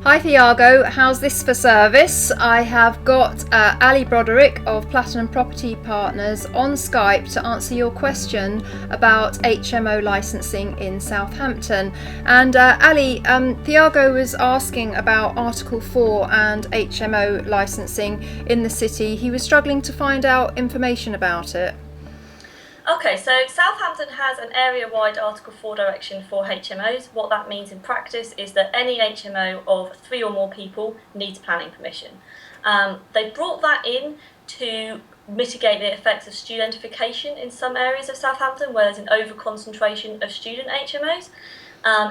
Hi Thiago, how's this for service? I have got Ali Broderick of Platinum Property Partners on Skype to answer your question about HMO licensing in Southampton. And Ali, Thiago was asking about Article 4 and HMO licensing in the city. He was struggling to find out information about it. Okay, so Southampton has an area-wide Article 4 direction for HMOs. What that means in practice is that any HMO of 3 or more people needs planning permission. They brought that in to mitigate the effects of studentification in some areas of Southampton where there's an over-concentration of student HMOs.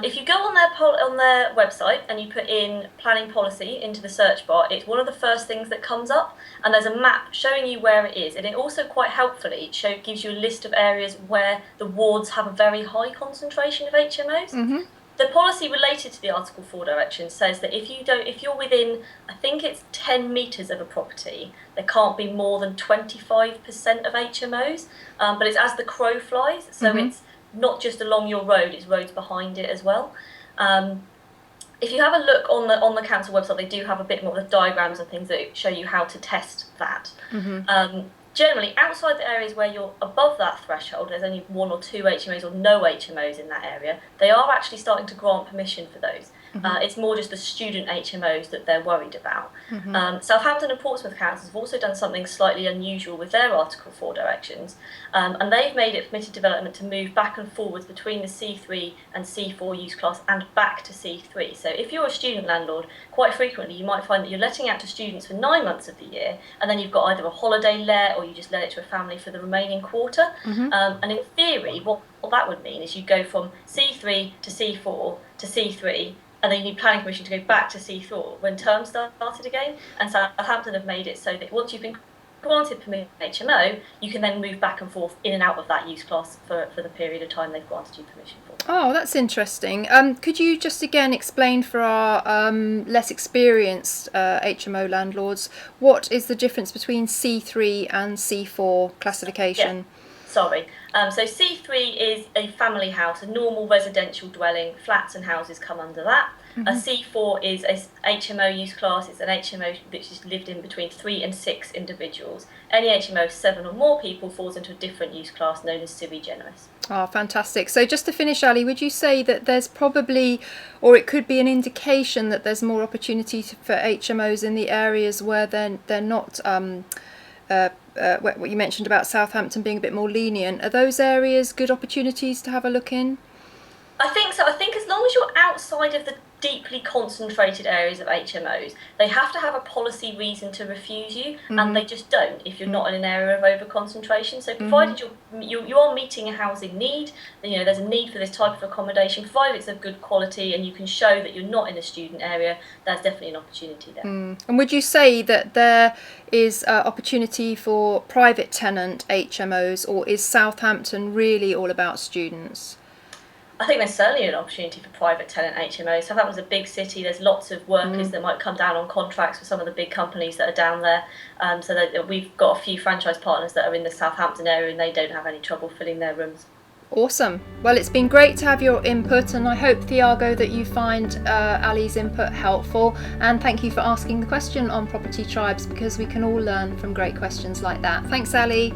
If you go on their website and you put in planning policy into the search bar, it's one of the first things that comes up, and there's a map showing you where it is, and it also quite helpfully gives you a list of areas where the wards have a very high concentration of HMOs. Mm-hmm. The policy related to the Article 4 direction says that if you're within, I think it's 10 metres of a property, there can't be more than 25% of HMOs, but it's as the crow flies, so it's not just along your road, it's roads behind it as well. If you have a look on the council website, they do have a bit more of the diagrams and things that show you how to test that. Generally, outside the areas where you're above that threshold, there's only 1 or 2 HMOs or no HMOs in that area, they are actually starting to grant permission for those. It's more just the student HMOs that they're worried about. Southampton and Portsmouth councils have also done something slightly unusual with their Article 4 directions, and they've made it permitted development to move back and forwards between the C3 and C4 use class and back to C3. So if you're a student landlord, quite frequently you might find that you're letting out to students for 9 months of the year, and then you've got either a holiday let or you just let it to a family for the remaining quarter. And in theory, what that would mean is you go from C3 to C4 to C3, and then you need planning permission to go back to C4 when term started again. And Southampton have made it so that once you've been granted permission HMO, you can then move back and forth in and out of that use class for the period of time they've granted you permission for. Oh, that's interesting. Could you just again explain for our less experienced HMO landlords, what is the difference between C3 and C4 classification? Yeah. Sorry. So C3 is a family house, a normal residential dwelling. Flats and houses come under that. A C4 is a HMO use class. It's an HMO which is lived in between 3 and 6 individuals. Any HMO of 7 or more people falls into a different use class known as sui generis. Oh, fantastic. So just to finish, Ali, would you say that there's probably, or it could be an indication that there's more opportunity for HMOs in the areas where they're not what you mentioned about Southampton being a bit more lenient, are those areas good opportunities to have a look in? I think so. I think as long as you're outside of the deeply concentrated areas of HMOs, they have to have a policy reason to refuse you, and they just don't if you're not in an area of over-concentration. So provided you are meeting a housing need, there's a need for this type of accommodation, provided it's of good quality and you can show that you're not in a student area, there's definitely an opportunity there. And would you say that there is opportunity for private tenant HMOs, or is Southampton really all about students? I think there's certainly an opportunity for private tenant HMOs. Southampton's a big city. There's lots of workers that might come down on contracts with some of the big companies that are down there. So that we've got a few franchise partners that are in the Southampton area, and they don't have any trouble filling their rooms. Awesome. Well, it's been great to have your input, and I hope, Thiago, that you find Ali's input helpful. And thank you for asking the question on Property Tribes, because we can all learn from great questions like that. Thanks, Ali.